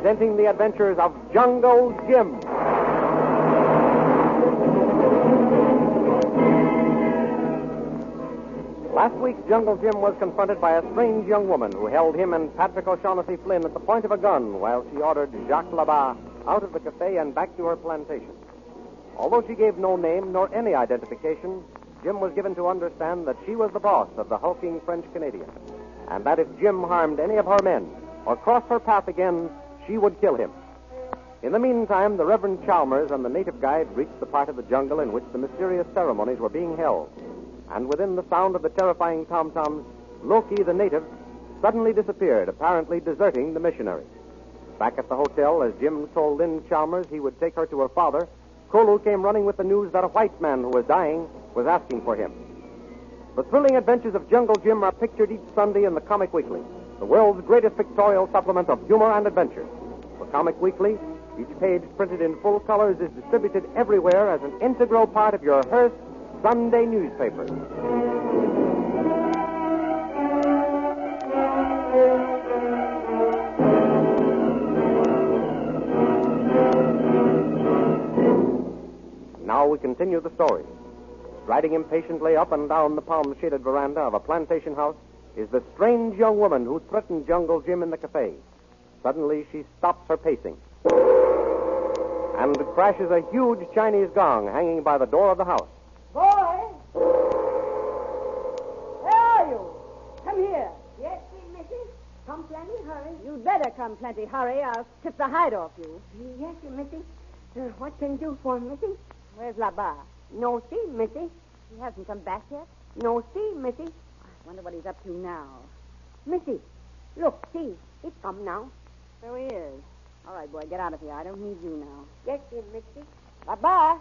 presenting the adventures of Jungle Jim. Last week, Jungle Jim was confronted by a strange young woman who held him and Patrick O'Shaughnessy Flynn at the point of a gun while she ordered Jacques Labat out of the cafe and back to her plantation. Although she gave no name nor any identification, Jim was given to understand that she was the boss of the hulking French-Canadian, and that if Jim harmed any of her men or crossed her path again, she would kill him. In the meantime, the Reverend Chalmers and the native guide reached the part of the jungle in which the mysterious ceremonies were being held. And within the sound of the terrifying tom-toms, Loki, the native, suddenly disappeared, apparently deserting the missionary. Back at the hotel, as Jim told Lynn Chalmers he would take her to her father, Kolu came running with the news that a white man who was dying was asking for him. The thrilling adventures of Jungle Jim are pictured each Sunday in the Comic Weekly, the world's greatest pictorial supplement of humor and adventure. For Comic Weekly, each page printed in full colors is distributed everywhere as an integral part of your Hearst Sunday newspaper. Now we continue the story. Striding impatiently up and down the palm-shaded veranda of a plantation house is the strange young woman who threatened Jungle Jim in the cafe. Suddenly, she stops her pacing and crashes a huge Chinese gong hanging by the door of the house. Boy! Where are you? Come here. Yes, Missy. Come plenty hurry. You'd better come plenty hurry. I'll tip the hide off you. Yes, Missy. What can you do for Missy? Where's Labat? No see, Missy. He hasn't come back yet? No see, Missy. I wonder what he's up to now. Missy, look, see. He's come now. So he is. All right, boy, get out of here. I don't need you now. Yes, Missy. Labat!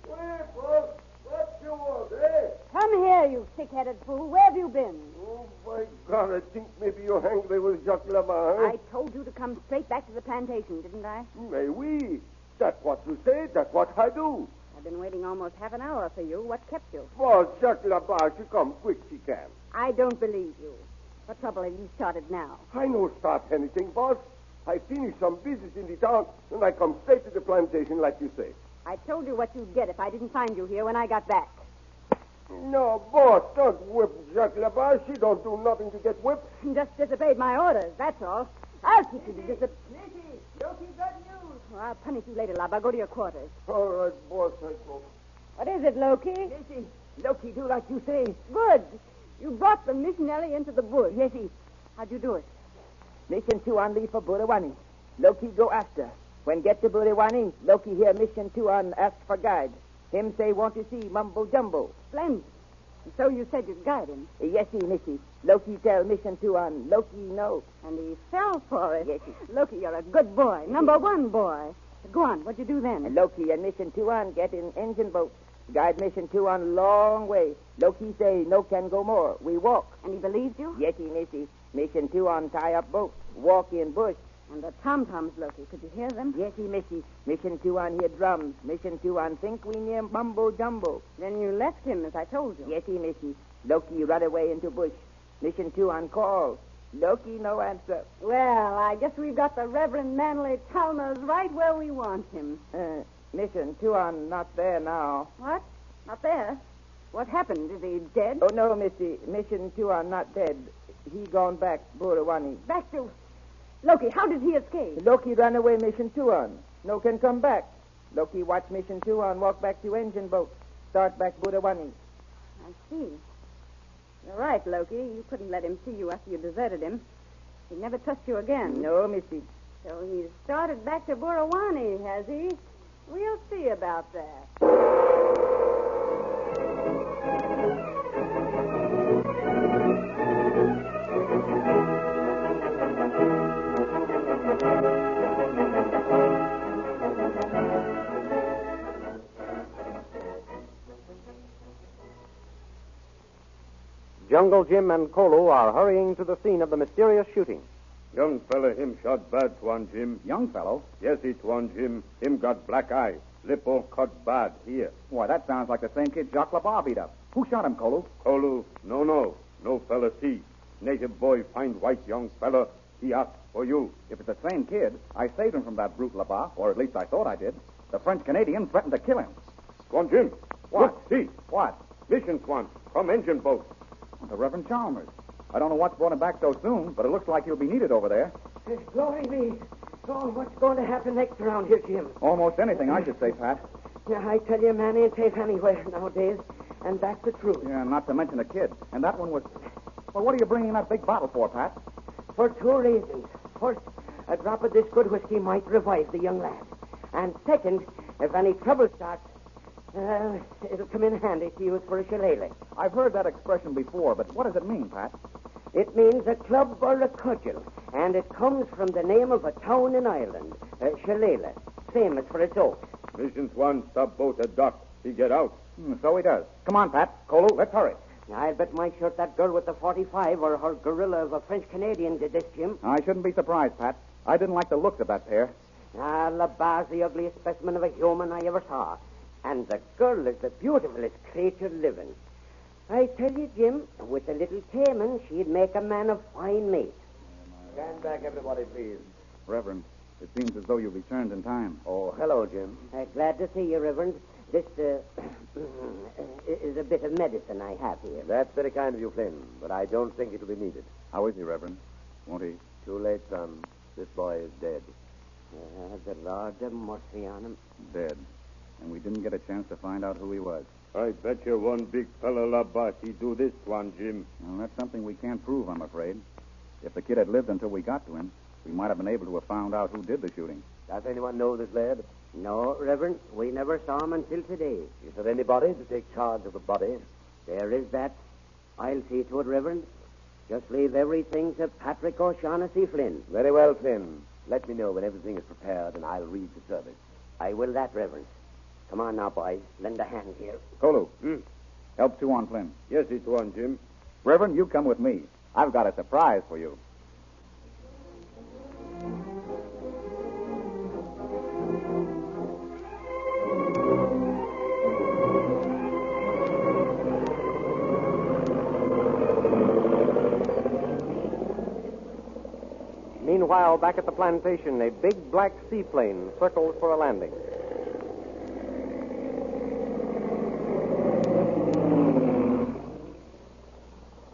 Where, boss? What you want, eh? Come here, you thick-headed fool. Where have you been? Oh, my God, I think maybe you're angry with Jacques Labat, huh? I told you to come straight back to the plantation, didn't I? Mais oui. That's what you say. That's what I do. I've been waiting almost half an hour for you. What kept you? Boss, Jacques Labat, she come quick, she can. I don't believe you. What trouble have you started now? I no start anything, boss. I finish some business in the town, and I come straight to the plantation like you say. I told you what you'd get if I didn't find you here when I got back. No, boss, don't whip Jacques Labat. She don't do nothing to get whipped. Just disobeyed my orders, that's all. I'll keep you to disobey. Missy, Loki got news. Well, I'll punish you later, Laba. Go to your quarters. All right, boss, I go. What is it, Loki? Missy, Loki do like you say. Good. You brought the missionary into the bush. Yes, he. How'd you do it? Mission 2 on leave for Burawani. Loki go after. When get to Burawani, Loki hear Mission 2 on ask for guide. Him say want to see Mumbo Jumbo. Splendid. And so you said you'd guide him. Yes, he, Missy. Loki tell Mission 2 on. Loki know. And he fell for it. Yes, Loki, you're a good boy. Number one boy. Go on. What'd you do then? Loki and Mission 2 on get in engine boat. Guide Mission 2 on long way. Loki say no can go more. We walk. And he believed you? Yes, he, Missy. Mission 2 on tie up boat. Walk in bush. And the tom-toms, Loki. Could you hear them? Yes, he, Missy. Mission 2 on hear drums. Mission 2 on think we near Mumbo Jumbo. Then you left him, as I told you. Yes, he, Missy. Loki run away into bush. Mission 2 on call. Loki no answer. Well, I guess we've got the Reverend Manly Chalmers right where we want him. Mission 2 on not there now. What? Not there? What happened? Is he dead? Oh, no, Missy. Mission 2 on not dead. He gone back, Burawani. Back to... Loki, how did he escape? Loki ran away Mission 2 on. No can come back. Loki watch Mission 2 on walk back to engine boat. Start back Burawani. I see. You're right, Loki. You couldn't let him see you after you deserted him. He'd never trust you again. No, Missy. So he's started back to Burawani, has he? We'll see about that. Jungle Jim and Kolu are hurrying to the scene of the mysterious shooting. Young fella, him shot bad, Tuan Jim. Young fellow? Yes, he, Tuan Jim. Him got black eye. Lip all cut bad here. Why, that sounds like the same kid Jacques Labat beat up. Who shot him, Kolu? Kolu, no fella see. Native boy find white young fella, He asked for you. If it's the same kid, I saved him from that brute Labat, or at least I thought I did. The French-Canadian threatened to kill him. Swan Jim. What? Look, see. What? Mission Swan. From engine boat. The Reverend Chalmers. I don't know what's brought him back so soon, but it looks like he'll be needed over there. Glory be. Oh, what's going to happen next around here, Jim? Almost anything, I should say, Pat. Yeah, I tell you, man ain't safe anywhere nowadays. And that's the truth. Yeah, not to mention the kid. And that one was... Well, what are you bringing that big bottle for, Pat? For two reasons. First, a drop of this good whiskey might revive the young lad. And second, if any trouble starts, it'll come in handy to use for a shillelagh. I've heard that expression before, but what does it mean, Pat? It means a club or a cudgel, and it comes from the name of a town in Ireland, Shillelagh, famous for its oak. Mission Swan stop boat at dock. He get out. So he does. Come on, Pat. Kolu, let's hurry. I'll bet my shirt that girl with the 45 or her gorilla of a French-Canadian did this, Jim. I shouldn't be surprised, Pat. I didn't like the looks of that pair. Labar's the ugliest specimen of a human I ever saw. And the girl is the beautifulest creature living. I tell you, Jim, with a little taming, she'd make a man a fine mate. Stand back, everybody, please. Reverend, it seems as though you returned in time. Oh, hello, Jim. Glad to see you, Reverend. This is a bit of medicine I have here. That's very kind of you, Flynn, but I don't think it'll be needed. How is he, Reverend? Won't he? Too late, son. This boy is dead. The Lord have mercy on him. Dead. And we didn't get a chance to find out who he was. I bet you one big fella Labat he do this, Swan Jim. Well, that's something we can't prove, I'm afraid. If the kid had lived until we got to him, we might have been able to have found out who did the shooting. Does anyone know this lad? No, Reverend. We never saw him until today. Is there anybody to take charge of the body? There is that. I'll see to it, Reverend. Just leave everything to Patrick O'Shaughnessy Flynn. Very well, Flynn. Let me know when everything is prepared, and I'll read the service. I will that, Reverend. Come on now, boys. Lend a hand here. Kolu, help two on Flynn. Yes, it's one, Jim. Reverend, you come with me. I've got a surprise for you. Meanwhile, back at the plantation, a big black seaplane circles for a landing.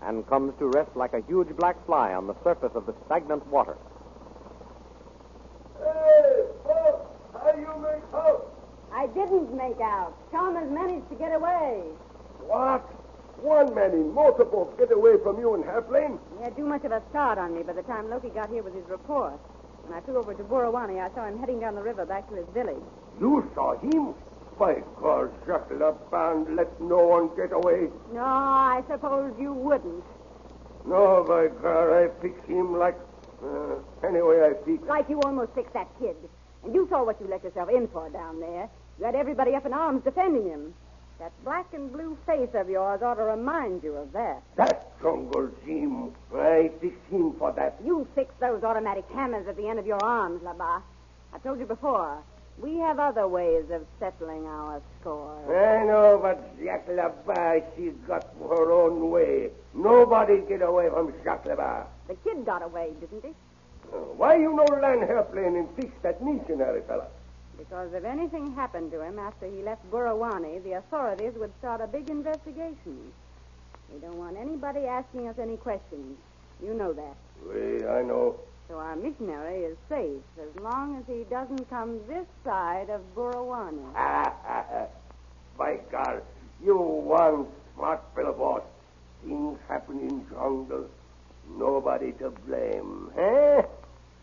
And comes to rest like a huge black fly on the surface of the stagnant water. Hey, folks, how you make out? I didn't make out. Chalmers managed to get away. What? One man in motorboat get away from you in airplane? He had too much of a start on me by the time Loki got here with his report. When I flew over to Burawani, I saw him heading down the river back to his village. You saw him? By God, Jacques Lapin, let no one get away. No, I suppose you wouldn't. No, by God, I fix him like... anyway, I fix... Like you almost fixed that kid. And you saw what you let yourself in for down there. You had everybody up in arms defending him. That black and blue face of yours ought to remind you of that. That jungle Jim, I fix him for that. You fixed those automatic hammers at the end of your arms, Labat. I told you before, we have other ways of settling our score. I know, but Jacques Labat, she got her own way. Nobody get away from Jacques Labat. The kid got away, didn't he? Why you no land airplane and fix that missionary fella? Because if anything happened to him after he left Burawani, the authorities would start a big investigation. We don't want anybody asking us any questions. You know that. I know. So our missionary is safe as long as he doesn't come this side of Burawani. By God, you one smart fellow, boss. Things happen in jungle. Nobody to blame, eh?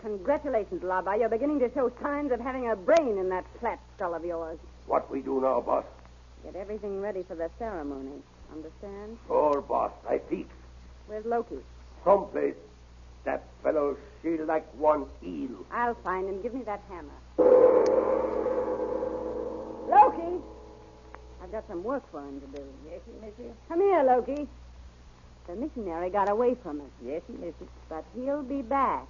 Congratulations, Laba. You're beginning to show signs of having a brain in that flat skull of yours. What we do now, boss? Get everything ready for the ceremony. Understand? Sure, boss. I fix. Where's Loki? Someplace. That fellow, she like one eel. I'll find him. Give me that hammer. Loki! I've got some work for him to do. Yes, Missy. Come here, Loki. The missionary got away from us. Yes, Missy. But he'll be back.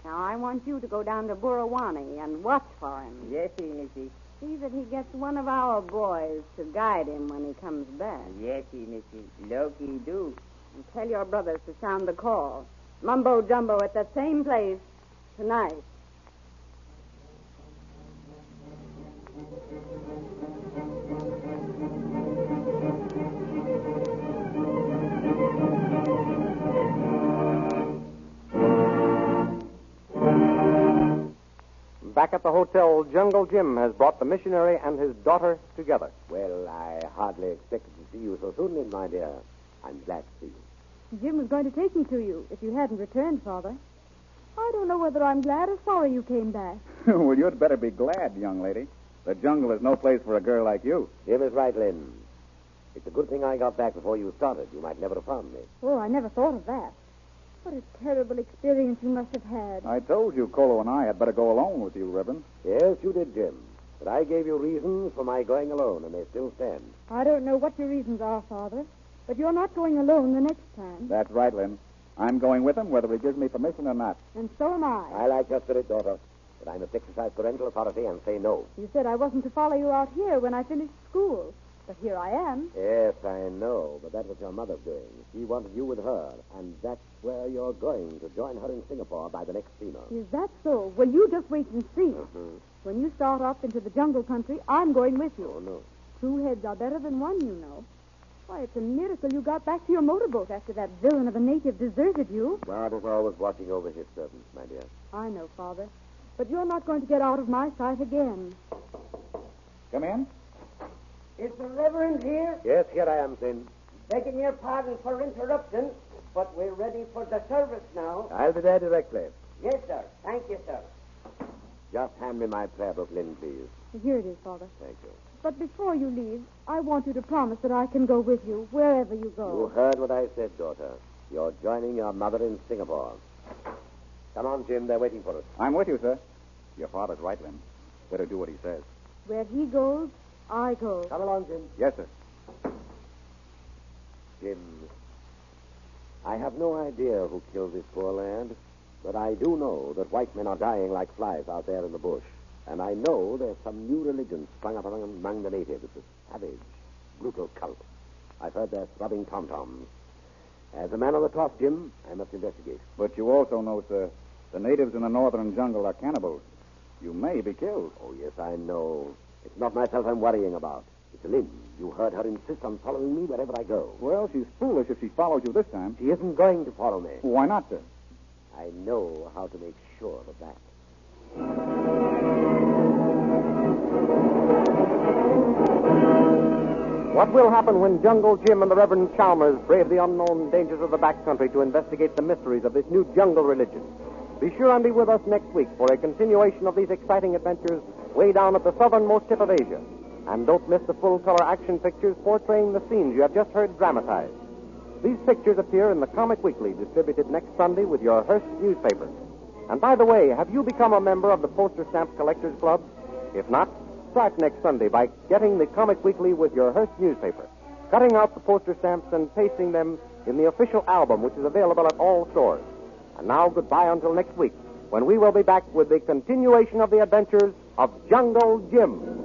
Now, I want you to go down to Burawani and watch for him. Yes, Missy. See that he gets one of our boys to guide him when he comes back. Yes, Missy. Loki do. And tell your brothers to sound the call. Mumbo jumbo at that same place tonight. Back at the hotel, Jungle Jim has brought the missionary and his daughter together. Well, I hardly expected to see you so soon, Lynn, my dear. I'm glad to see you. Jim was going to take me to you if you hadn't returned, Father. I don't know whether I'm glad or sorry you came back. Well, you'd better be glad, young lady. The jungle is no place for a girl like you. Jim is right, Lynn. It's a good thing I got back before you started. You might never have found me. Oh, I never thought of that. What a terrible experience you must have had. I told you Kolu and I had better go alone with you, Reverend. Yes, you did, Jim. But I gave you reasons for my going alone, and they still stand. I don't know what your reasons are, Father, but you're not going alone the next time. That's right, Lynn. I'm going with him whether he gives me permission or not. And so am I. I like your spirit, daughter, but I must exercise parental authority and say no. You said I wasn't to follow you out here when I finished school. But here I am. Yes, I know, but that was your mother's doing. She wanted you with her, and that's where you're going, to join her in Singapore by the next steamer. Is that so? Well, you just wait and see. Mm-hmm. When you start off into the jungle country, I'm going with you. Oh, no. Two heads are better than one, you know. Why, it's a miracle you got back to your motorboat after that villain of a native deserted you. God is always watching over his servants, my dear. I know, Father. But you're not going to get out of my sight again. Come in. Is the Reverend here? Yes, here I am, Sin. Begging your pardon for interrupting, but we're ready for the service now. I'll be there directly. Yes, sir. Thank you, sir. Just hand me my prayer book, Lynn, please. Here it is, Father. Thank you. But before you leave, I want you to promise that I can go with you wherever you You go. heard what I said, daughter. You're joining your mother in Singapore. Come on, Jim. They're waiting for us. I'm with you, sir. Your father's right, Lynn. Better do what he says. Where he goes, I go. Come along, Jim. Yes, sir. Jim, I have no idea who killed this poor lad, but I do know that white men are dying like flies out there in the bush. And I know there's some new religion sprung up among the natives, a savage, brutal cult. I've heard they're throbbing tom-toms. As a man on the top, Jim, I must investigate. But you also know, sir, the natives in the northern jungle are cannibals. You may be killed. Oh, yes, I know. It's not myself I'm worrying about. It's Lynn. You heard her insist on following me wherever I go. Well, she's foolish if she follows you this time. She isn't going to follow me. Why not, sir? I know how to make sure of that. What will happen when Jungle Jim and the Reverend Chalmers brave the unknown dangers of the backcountry to investigate the mysteries of this new jungle religion? Be sure and be with us next week for a continuation of these exciting adventures way down at the southernmost tip of Asia. And don't miss the full-color action pictures portraying the scenes you have just heard dramatized. These pictures appear in the Comic Weekly, distributed next Sunday with your Hearst newspaper. And by the way, have you become a member of the Poster Stamp Collectors Club? If not, start next Sunday by getting the Comic Weekly with your Hearst newspaper, cutting out the poster stamps and pasting them in the official album, which is available at all stores. And now, goodbye until next week, when we will be back with the continuation of the adventures of Jungle Jim.